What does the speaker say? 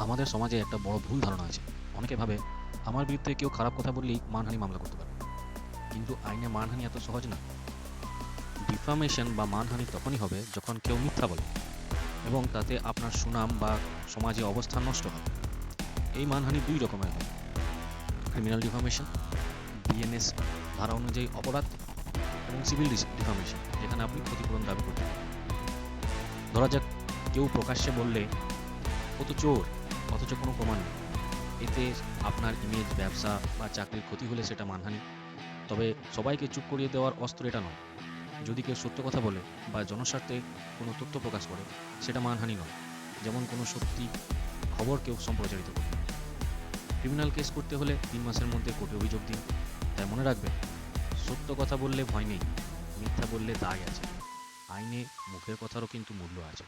আমাদের সমাজে একটা বড় ভুল ধারণা আছে। অনেকে ভাবে আমার বিরুদ্ধে কেউ খারাপ কথা বললেই মানহানি মামলা করতে পারে। কিন্তু আইনে মানহানি এত সহজ না। ডিফামেশন বা মানহানি তখনই হবে যখন কেউ মিথ্যা বলে এবং তাতে আপনার সুনাম বা সমাজে অবস্থান নষ্ট হয়। এই মানহানি দুই রকমের হয়: ক্রিমিনাল ডিফামেশন, বিএনএস ধারা অনুযায়ী অপরাধ, এবং সিভিল ডিফামেশন, যেখানে আপনি ক্ষতিপূরণ দাবি করতে পারেন। ধরা যাক, কেউ প্রকাশ্যে বললে ও তো চোর, অথচ কোনো প্রমাণ নেই। এতে আপনার ইমেজ, ব্যবসা বা চাকরির ক্ষতি হলে সেটা মানহানি। তবে সবাইকে চুপ করিয়ে দেওয়ার অস্ত্র এটা নয়। যদি কেউ সত্য কথা বলে বা জনস্বার্থে কোনো তথ্য প্রকাশ করে, সেটা মানহানি নয়। যেমন কোনো সত্যি খবর কেউ সম্প্রচারিত করে। ক্রিমিনাল কেস করতে হলে 3 মাসের মধ্যে কোর্টে অভিযোগ দিন। তাই মনে রাখবেন, সত্য কথা বললে ভয় নেই, মিথ্যা বললে দায় আছে। আইনে মুখের কথারও কিন্তু মূল্য আছে।